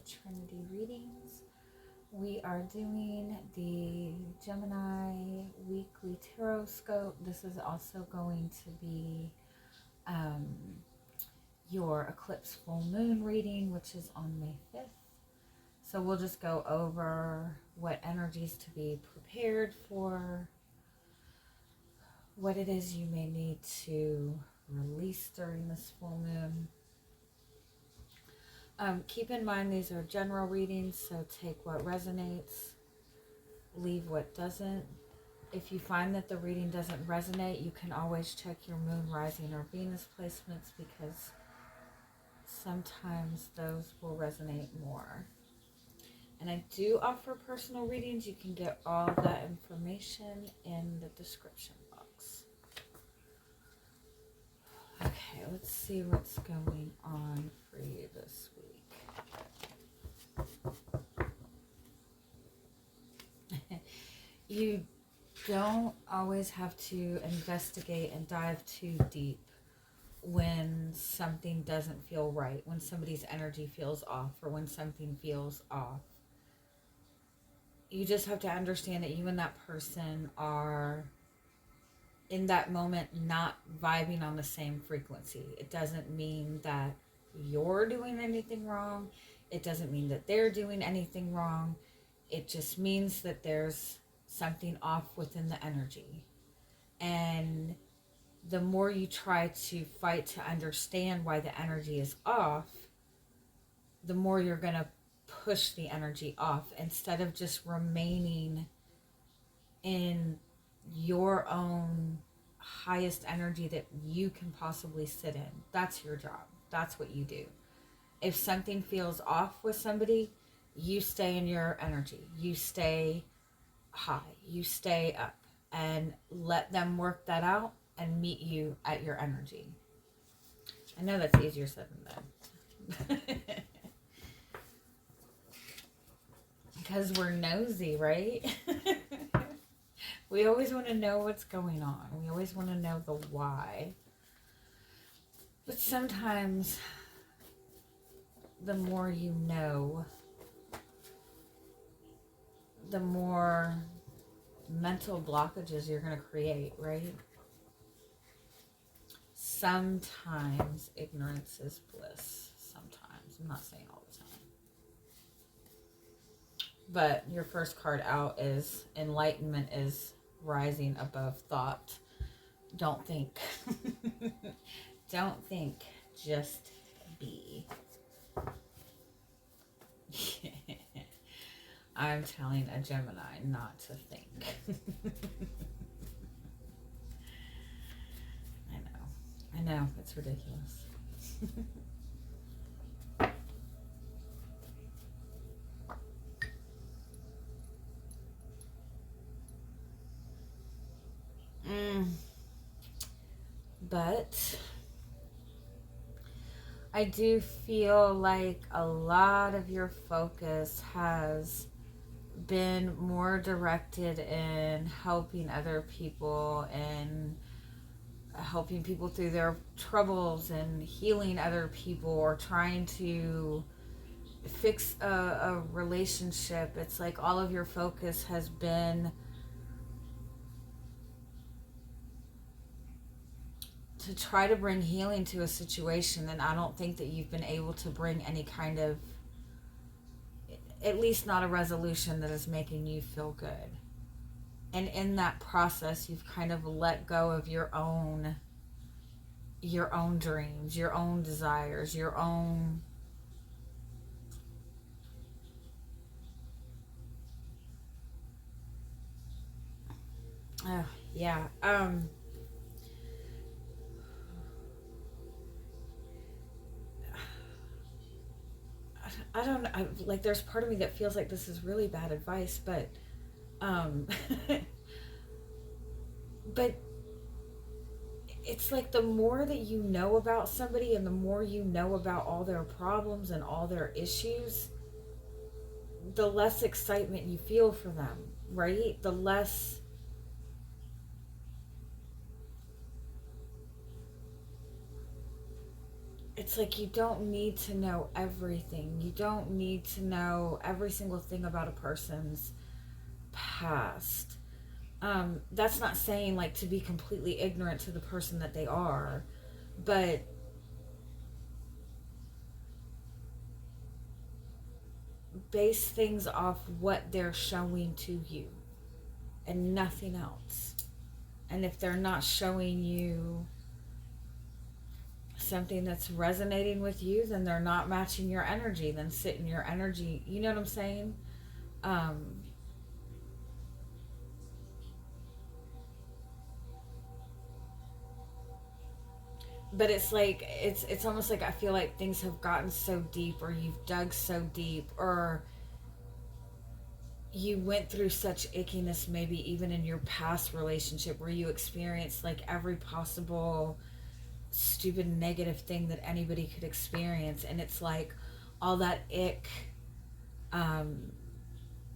with Trinity Readings. We are doing the Gemini Weekly Tarotscope. This is also going to be your Eclipse Full Moon reading, which is on May 5th. So we'll just go over what energies to be prepared for, what it is you may need to release during this full moon. Keep in mind these are general readings, so take what resonates, leave what doesn't. If you find that the reading doesn't resonate, you can always check your moon, rising, or Venus placements, because sometimes those will resonate more. And I do offer personal readings. You can get all that information in the description box. Okay, let's see what's going on for you this week. You don't always have to investigate and dive too deep when something doesn't feel right, when somebody's energy feels off, or when something feels off. You just have to understand that you and that person are in that moment not vibing on the same frequency. It doesn't mean that you're doing anything wrong. It doesn't mean that they're doing anything wrong. It just means that there's something off within the energy. And the more you try to fight to understand why the energy is off, the more you're going to push the energy off, instead of just remaining in your own highest energy that you can possibly sit in. That's your job. That's what you do. If something feels off with somebody, you stay in your energy. You stay high. You stay up and let them work that out and meet you at your energy. I know that's easier said than done. Because we're nosy, right? We always want to know what's going on. We always want to know the why. But sometimes the more you know, the more mental blockages you're going to create, right? Sometimes ignorance is bliss. Sometimes. I'm not saying all the time. But your first card out is enlightenment is rising above thought. Don't think. Don't think. Just be. I'm telling a Gemini not to think. I know, it's ridiculous. But I do feel like a lot of your focus has been more directed in helping other people and helping people through their troubles and healing other people, or trying to fix a relationship. It's like all of your focus has been to try to bring healing to a situation, and I don't think that you've been able to bring any kind of, at least not a resolution that is making you feel good. And in that process, you've kind of let go of your own dreams, your own desires, your own yeah. I don't know. Like, there's part of me that feels like this is really bad advice, but but it's like the more that you know about somebody and the more you know about all their problems and all their issues, the less excitement you feel for them, right? The less it's like you don't need to know everything. You don't need to know every single thing about a person's past. That's not saying like to be completely ignorant to the person that they are, but base things off what they're showing to you and nothing else. And if they're not showing you something that's resonating with you, then they're not matching your energy. Then sit in your energy. You know what I'm saying? But it's like it's almost like I feel like things have gotten so deep, or you've dug so deep, or you went through such ickiness, maybe even in your past relationship, where you experienced like every possible stupid negative thing that anybody could experience, and it's like all that ick,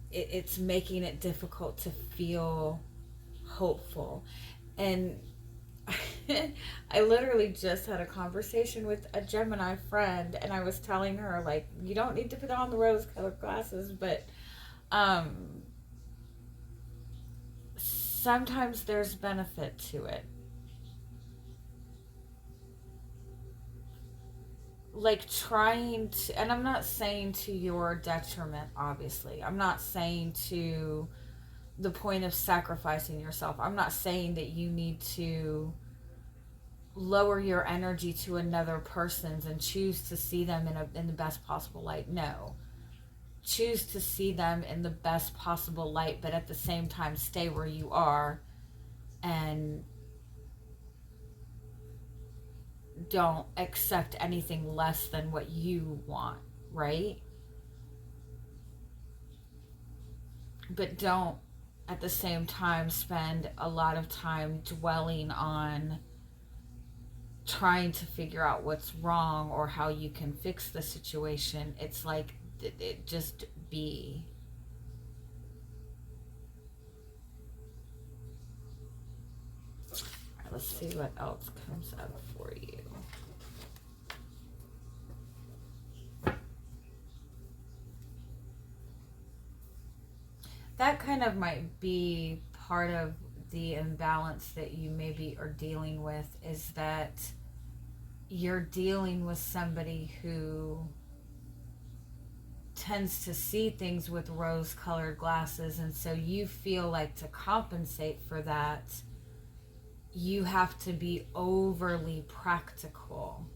it's making it difficult to feel hopeful. And I literally just had a conversation with a Gemini friend, and I was telling her, like, you don't need to put on the rose colored glasses, but sometimes there's benefit to it. Like trying to, and I'm not saying to your detriment, obviously. I'm not saying to the point of sacrificing yourself. I'm not saying that you need to lower your energy to another person's and choose to see them in the best possible light. No. Choose to see them in the best possible light, but at the same time stay where you are and don't accept anything less than what you want, right? But don't at the same time spend a lot of time dwelling on trying to figure out what's wrong or how you can fix the situation. It's like it just be. All right, let's see what else comes up for you. That kind of might be part of the imbalance that you maybe are dealing with, is that you're dealing with somebody who tends to see things with rose-colored glasses, and so you feel like to compensate for that, you have to be overly practical.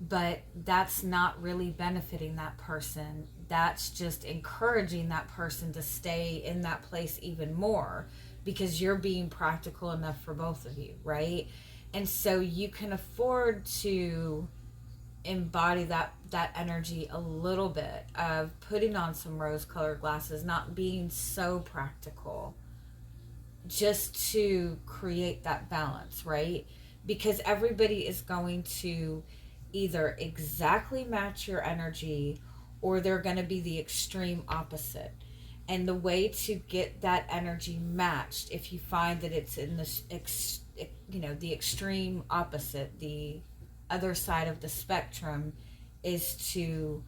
But that's not really benefiting that person. That's just encouraging that person to stay in that place even more, because you're being practical enough for both of you, right? And so you can afford to embody that energy a little bit of putting on some rose-colored glasses, not being so practical, just to create that balance, right? Because everybody is going to either exactly match your energy, or they're going to be the extreme opposite. And the way to get that energy matched, if you find that it's in this the extreme opposite, the other side of the spectrum, is to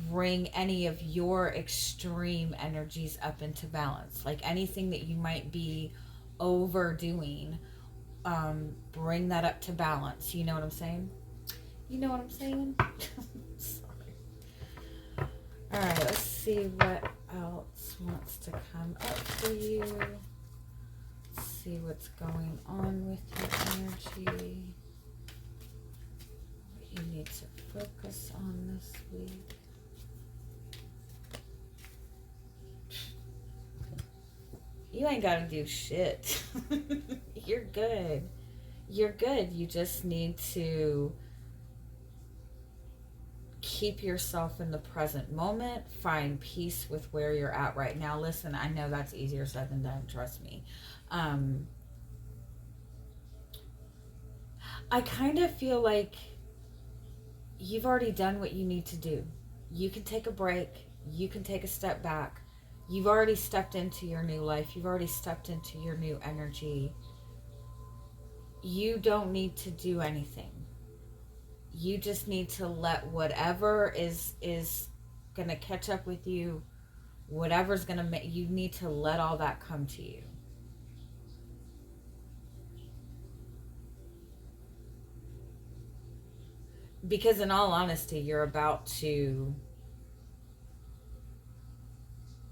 bring any of your extreme energies up into balance. Like anything that you might be overdoing, bring that up to balance. You know what I'm saying? You know what I'm saying? Sorry. All right, let's see what else wants to come up for you. Let's see what's going on with your energy. What you need to focus on this week. You ain't got to do shit. You're good. You're good. You just need to keep yourself in the present moment. Find peace with where you're at right now. Listen, I know that's easier said than done. Trust me. I kind of feel like you've already done what you need to do. You can take a break. You can take a step back. You've already stepped into your new life. You've already stepped into your new energy. You don't need to do anything. You just need to let whatever is going to catch up with you, whatever's going to make, you need to let all that come to you. Because in all honesty, you're about to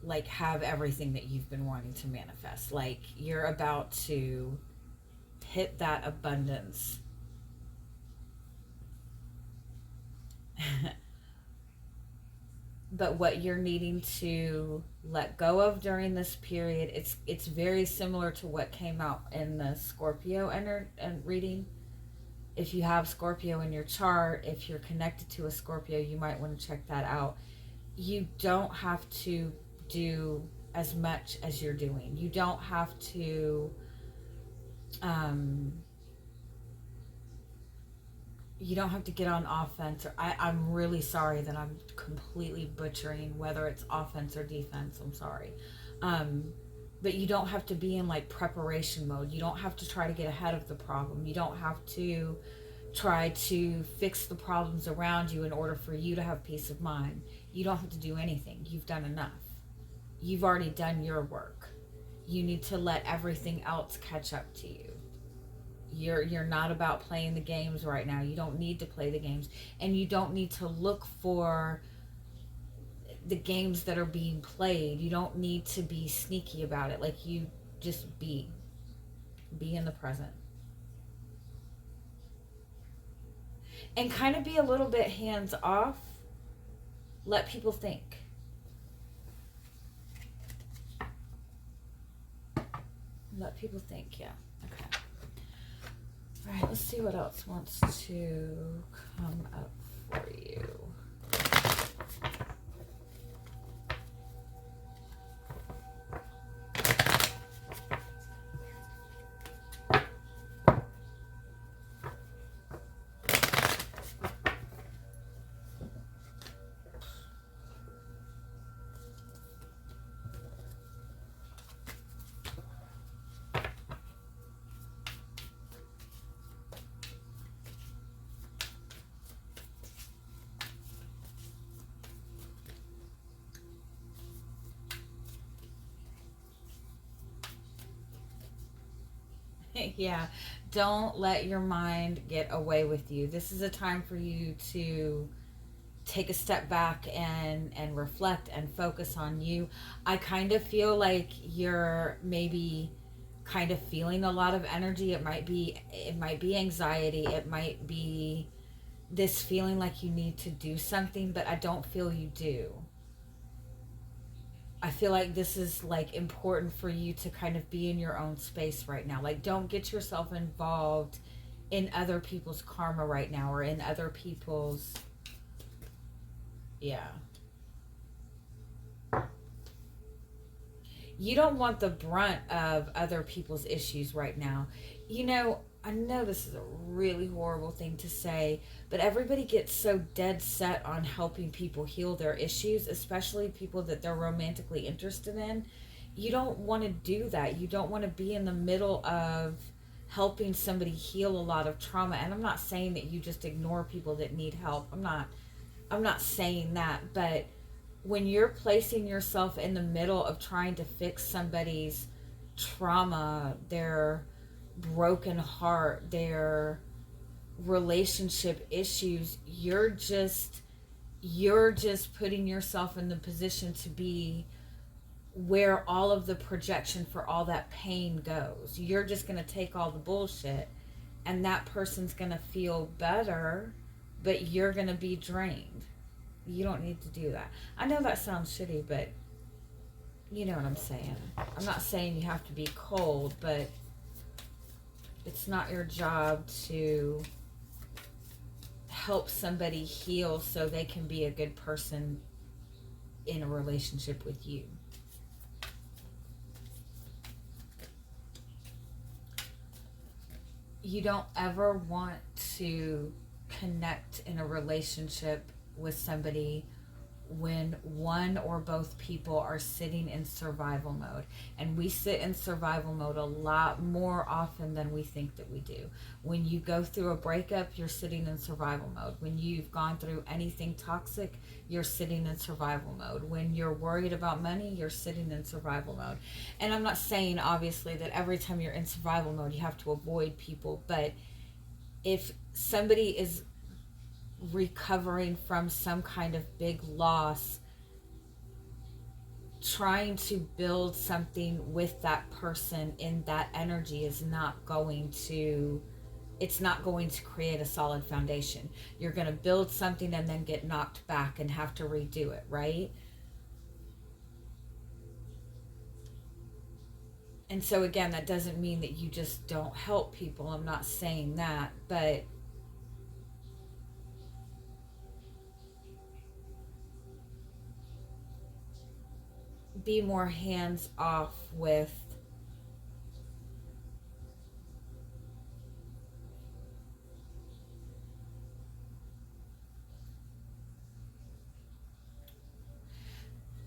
like have everything that you've been wanting to manifest. Like you're about to hit that abundance. But what you're needing to let go of during this period, it's very similar to what came out in the Scorpio and reading. If you have Scorpio in your chart, if you're connected to a Scorpio, you might want to check that out. You don't have to do as much as you're doing. You don't have to you don't have to get on offense. Or I'm really sorry that I'm completely butchering whether it's offense or defense. I'm sorry. But you don't have to be in like preparation mode. You don't have to try to get ahead of the problem. You don't have to try to fix the problems around you in order for you to have peace of mind. You don't have to do anything. You've done enough. You've already done your work. You need to let everything else catch up to you. You're not about playing the games right now. You don't need to play the games, and you don't need to look for the games that are being played. You don't need to be sneaky about it. Like, you just be in the present, and kind of be a little bit hands off. Let people think. Let people think. Yeah. Okay. All right, let's see what else wants to come up for you. Yeah, don't let your mind get away with you. This is a time for you to take a step back and reflect and focus on you. I kind of feel like you're maybe kind of feeling a lot of energy. It might be anxiety. It might be this feeling like you need to do something, but I don't feel you do. I feel like this is like important for you to kind of be in your own space right now. Like, don't get yourself involved in other people's karma right now, or in other people's, yeah. You don't want the brunt of other people's issues right now. You know, I know this is a really horrible thing to say, but everybody gets so dead set on helping people heal their issues, especially people that they're romantically interested in. You don't want to do that. You don't want to be in the middle of helping somebody heal a lot of trauma. And I'm not saying that you just ignore people that need help. I'm not saying that, but when you're placing yourself in the middle of trying to fix somebody's trauma, their broken heart, their relationship issues, you're just putting yourself in the position to be where all of the projection for all that pain goes. You're just going to take all the bullshit, and that person's going to feel better, but you're going to be drained. You don't need to do that. I know that sounds shitty, but you know what I'm saying. I'm not saying you have to be cold, but it's not your job to help somebody heal so they can be a good person in a relationship with you. You don't ever want to connect in a relationship with somebody when one or both people are sitting in survival mode. And we sit in survival mode a lot more often than we think that we do. When you go through a breakup, you're sitting in survival mode. When you've gone through anything toxic, you're sitting in survival mode. When you're worried about money, you're sitting in survival mode. And I'm not saying, obviously, that every time you're in survival mode, you have to avoid people. But if somebody is recovering from some kind of big loss, trying to build something with that person in that energy is not going to, it's not going to create a solid foundation. You're going to build something and then get knocked back and have to redo it, right? And so again, that doesn't mean that you just don't help people. I'm not saying that, but be more hands off with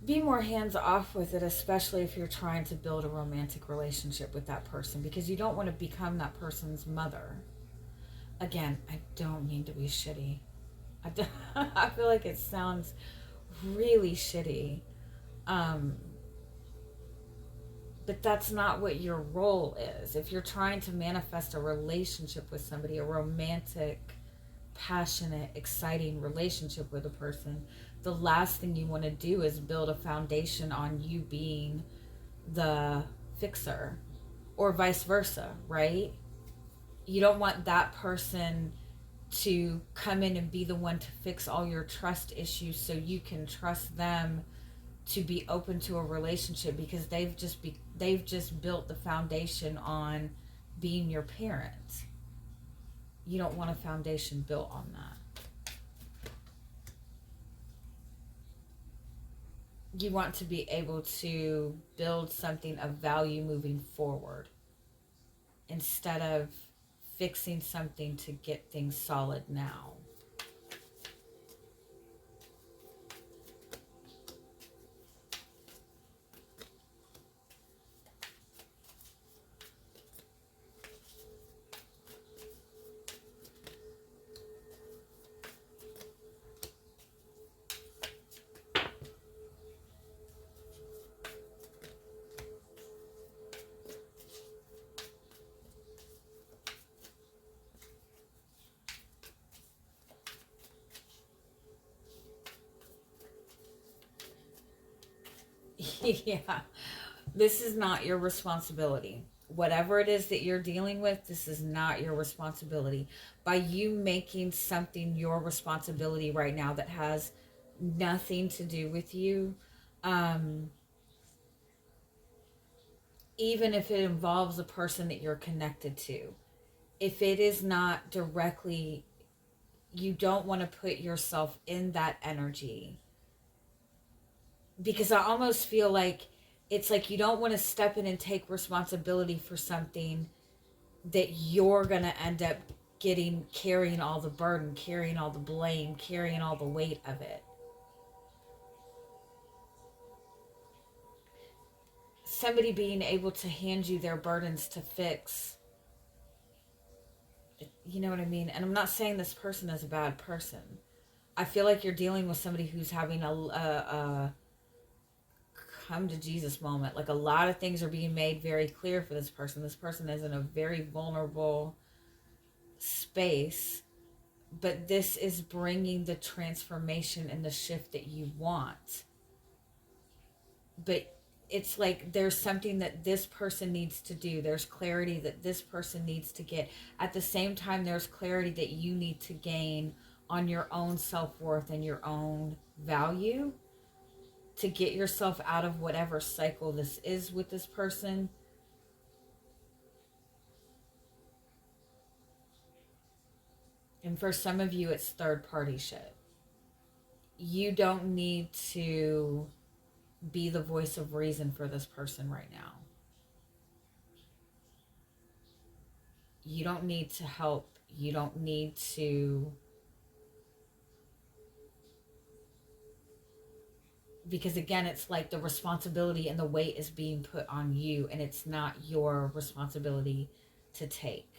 be more hands off with it, especially if you're trying to build a romantic relationship with that person, because you don't want to become that person's mother. Again, I don't mean to be shitty. I feel like it sounds really shitty. But that's not what your role is. If you're trying to manifest a relationship with somebody, a romantic, passionate, exciting relationship with a person, the last thing you want to do is build a foundation on you being the fixer, or vice versa, right? You don't want that person to come in and be the one to fix all your trust issues so you can trust them to be open to a relationship, because they've just built the foundation on being your parent. You don't want a foundation built on that. You want to be able to build something of value moving forward, instead of fixing something to get things solid now. Yeah, this is not your responsibility. Whatever it is that you're dealing with, this is not your responsibility. By you making something your responsibility right now that has nothing to do with you, um, even if it involves a person that you're connected to, if it is not directly, you don't want to put yourself in that energy, because I almost feel like it's like you don't want to step in and take responsibility for something that you're going to end up carrying all the burden, carrying all the blame, carrying all the weight of it. Somebody being able to hand you their burdens to fix, you know what I mean? And I'm not saying this person is a bad person. I feel like you're dealing with somebody who's having a come to Jesus moment. Like, a lot of things are being made very clear for this person. This person is in a very vulnerable space, but this is bringing the transformation and the shift that you want. But it's like there's something that this person needs to do. There's clarity that this person needs to get. At the same time, there's clarity that you need to gain on your own self-worth and your own value to get yourself out of whatever cycle this is with this person. And for some of you, it's third party shit. You don't need to be the voice of reason for this person right now. You don't need to help. You don't need to because again, it's like the responsibility and the weight is being put on you, and it's not your responsibility to take.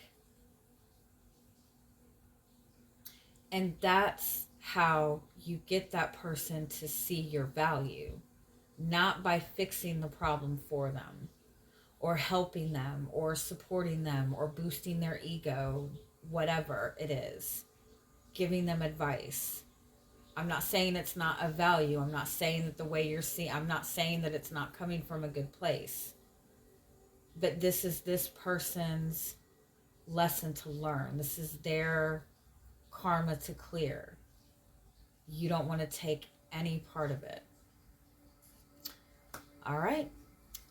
And that's how you get that person to see your value, not by fixing the problem for them or helping them or supporting them or boosting their ego, whatever it is, giving them advice. I'm not saying it's not of value. I'm not saying that the way you're seeing, I'm not saying that it's not coming from a good place. But this is this person's lesson to learn. This is their karma to clear. You don't want to take any part of it. All right.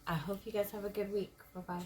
I hope you guys have a good week. Bye-bye.